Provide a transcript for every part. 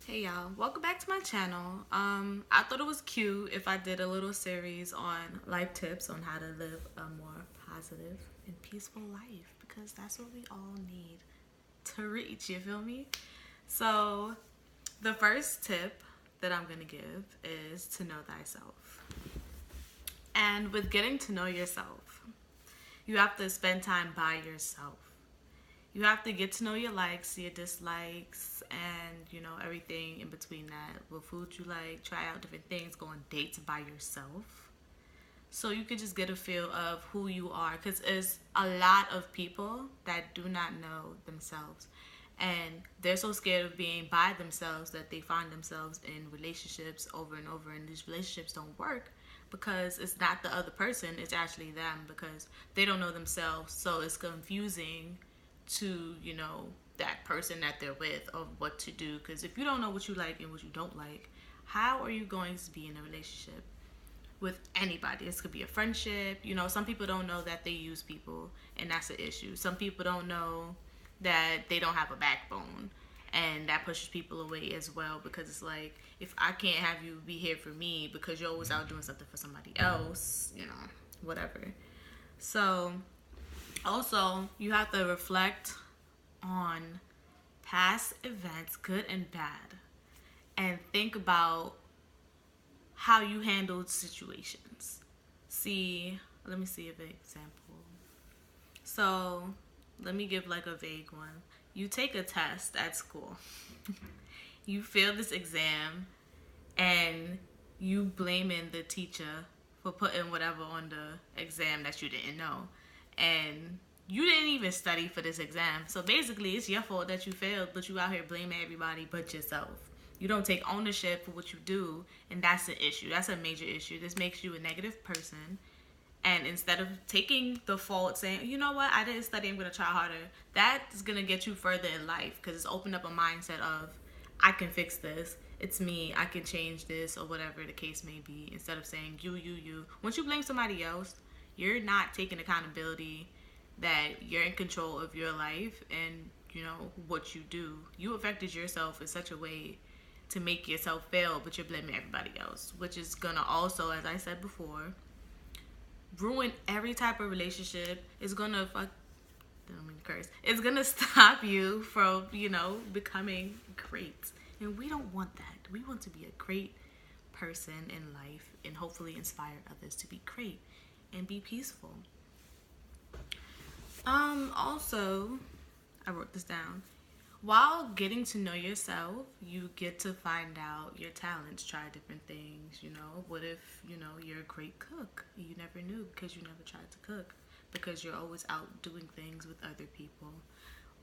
Hey y'all, welcome back to my channel. I thought it was cute if I did a little series on life tips on how to live a more positive and peaceful life because that's what we all need to reach, you feel me? So, the first tip that I'm gonna give is to know thyself. And with getting to know yourself, you have to spend time by yourself. You have to get to know your likes, your dislikes, and everything in between that. What food you like, try out different things, go on dates by yourself, so you can just get a feel of who you are. Because there's a lot of people that do not know themselves, and they're so scared of being by themselves that they find themselves in relationships over and over, and these relationships don't work because it's not the other person, it's actually them, because they don't know themselves. So it's confusing to that person that they're with of what to do, because if you don't know what you like and what you don't like, how are you going to be in a relationship with anybody? This could be a friendship. Some people don't know that they use people, and that's an issue. Some people don't know that they don't have a backbone, and that pushes people away as well, because it's like, if I can't have you be here for me because you're always out doing something for somebody else, whatever. So also, you have to reflect on past events, good and bad, and think about how you handled situations. Let me see an example. So, let me give like a vague one. You take a test at school. You fail this exam, and you blaming the teacher for putting whatever on the exam that you didn't know. And you didn't even study for this exam. So basically, it's your fault that you failed, but you out here blaming everybody but yourself. You don't take ownership for what you do, and that's an issue. That's a major issue. This makes you a negative person. And instead of taking the fault, saying, you know what, I didn't study, I'm going to try harder, that is going to get you further in life, because it's opened up a mindset of, I can fix this. It's me. I can change this, or whatever the case may be. Instead of saying you. Once you blame somebody else, you're not taking accountability that you're in control of your life and what you do. You affected yourself in such a way to make yourself fail, but you're blaming everybody else, which is gonna also, as I said before, ruin every type of relationship. It's gonna don't mean to curse. It's gonna stop you from becoming great, and we don't want that. We want to be a great person in life and hopefully inspire others to be great and be peaceful. Also, I wrote this down. While getting to know yourself, you get to find out your talents, try different things. What if, you're a great cook? You never knew because you never tried to cook, because you're always out doing things with other people.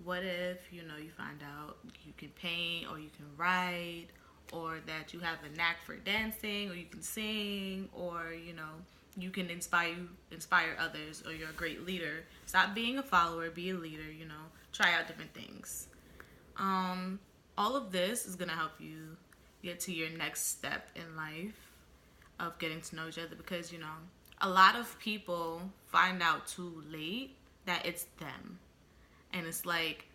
What if, you find out you can paint, or you can write, or that you have a knack for dancing, or you can sing, or you can inspire others, or you're a great leader. Stop being a follower, be a leader. Try out different things. All of this is gonna help you get to your next step in life of getting to know each other, because a lot of people find out too late that it's them. And it's like,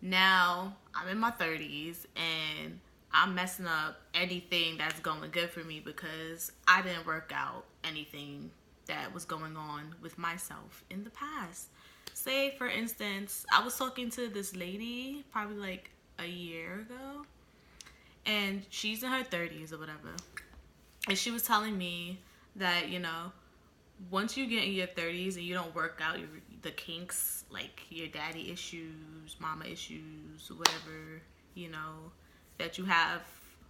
now I'm in my 30s and I'm messing up anything that's going good for me because I didn't work out anything that was going on with myself in the past. Say, for instance, I was talking to this lady probably like a year ago, and she's in her 30s or whatever. And she was telling me that, once you get in your 30s and you don't work out the kinks, like your daddy issues, mama issues, whatever, that you have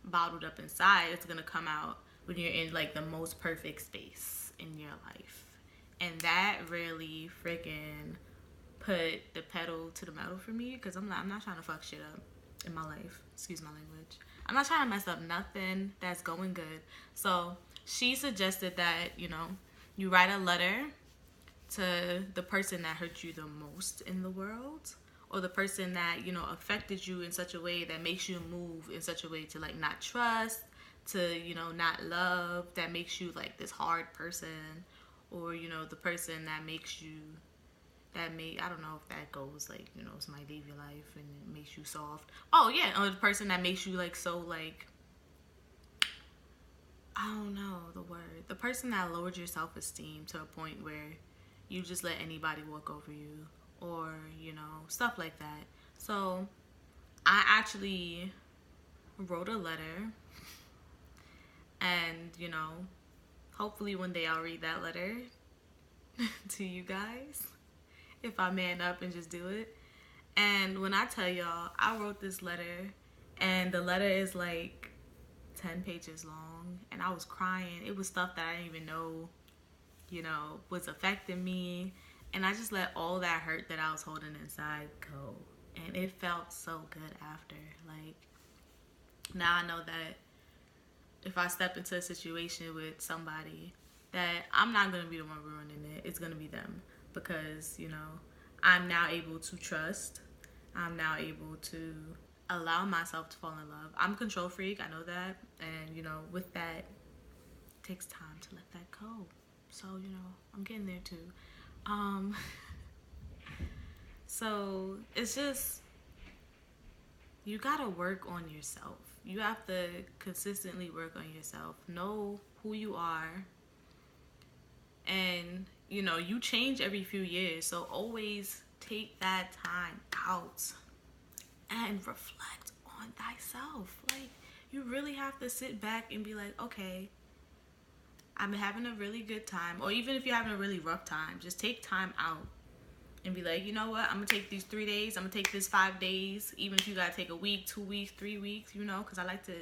bottled up inside, it's going to come out when you're in like the most perfect space in your life. And that really freaking put the pedal to the metal for me, because I'm not trying to fuck shit up in my life. Excuse my language. I'm not trying to mess up nothing that's going good. So she suggested that, you write a letter to the person that hurt you the most in the world, or the person that, affected you in such a way that makes you move in such a way to like not trust, to, not love, that makes you like this hard person, or, the person that makes you that may, I don't know if that goes like, you know, somebody leave your life and it makes you soft. Oh yeah, or the person that makes you like so like, I don't know the word. The person that lowered your self-esteem to a point where you just let anybody walk over you, or, you know, stuff like that. So I actually wrote a letter, and, you know, hopefully one day I'll read that letter to you guys if I man up and just do it. And when I tell y'all, I wrote this letter, and the letter is like 10 pages long, and I was crying. It was stuff that I didn't even know, you know, was affecting me. And I just let all that hurt that I was holding inside go. And it felt so good after. Like, now I know that if I step into a situation with somebody, that I'm not going to be the one ruining it. It's going to be them. Because, you know, I'm now able to trust. I'm now able to allow myself to fall in love. I'm a control freak. I know that. And, you know, with that, it takes time to let that go. So, you know, I'm getting there too. So it's just, you gotta work on yourself. You have to consistently work on yourself. Know who you are. And, you know, you change every few years. So always take that time out and reflect on thyself. Like, you really have to sit back and be like, okay, I'm having a really good time. Or even if you're having a really rough time, just take time out and be like, you know what, I'm gonna take these 3 days, I'm gonna take this 5 days, even if you gotta take a week, 2 weeks, 3 weeks, you know, because I like to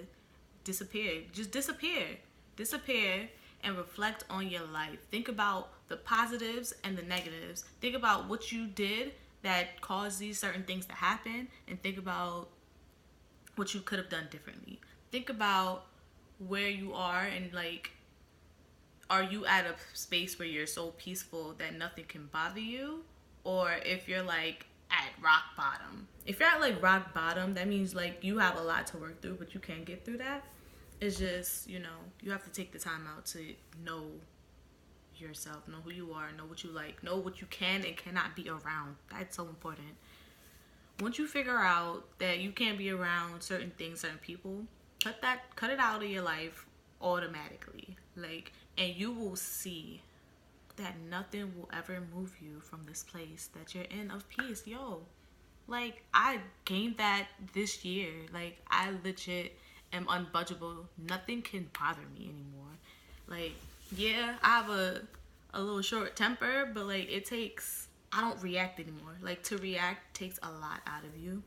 disappear. Just disappear and reflect on your life. Think about the positives and the negatives. Think about what you did that caused these certain things to happen, and think about what you could have done differently. Think about where you are, and like, are you at a space where you're so peaceful that nothing can bother you? Or if you're like at rock bottom. If you're at like rock bottom, that means like you have a lot to work through, but you can get through that. It's just, you know, you have to take the time out to know yourself, know who you are, know what you like, know what you can and cannot be around. That's so important. Once you figure out that you can't be around certain things, certain people, cut it out of your life automatically. Like, and you will see that nothing will ever move you from this place that you're in of peace. Yo, like, I gained that this year. Like, I legit am unbudgeable. Nothing can bother me anymore. Like, yeah, I have a little short temper, but like, it takes, I don't react anymore. Like, to react takes a lot out of you.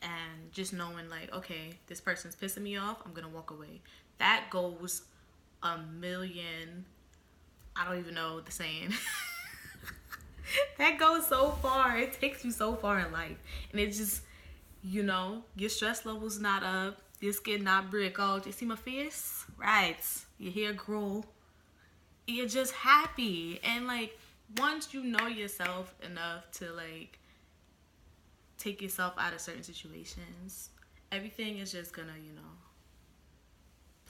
And just knowing like, okay, this person's pissing me off, I'm gonna walk away. That goes a million, I don't even know the saying. That goes so far. It takes you so far in life. And it just, you know, your stress level's not up. Your skin not brick. Oh, do you see my face? Right. Your hair grow. You're just happy. And like, once you know yourself enough to like take yourself out of certain situations, everything is just gonna, you know,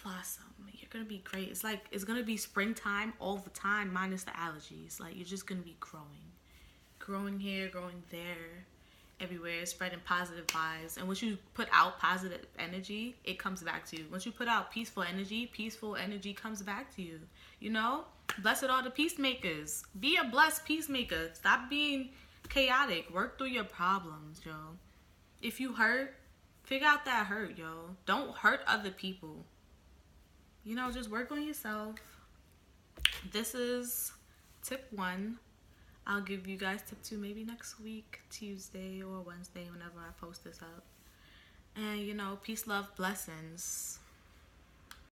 blossom. You're gonna be great. It's like, it's gonna be springtime all the time, minus the allergies. Like, you're just gonna be growing here, growing there, everywhere, spreading positive vibes. And once you put out positive energy, it comes back to you. Once you put out peaceful energy comes back to you. You know, blessed are the peacemakers. Be a blessed peacemaker. Stop being chaotic. Work through your problems, yo. If you hurt, figure out that hurt, yo. Don't hurt other people. You know, just work on yourself. This is tip 1. I'll give you guys tip 2 maybe next week, Tuesday or Wednesday, whenever I post this up. And, you know, peace, love, blessings.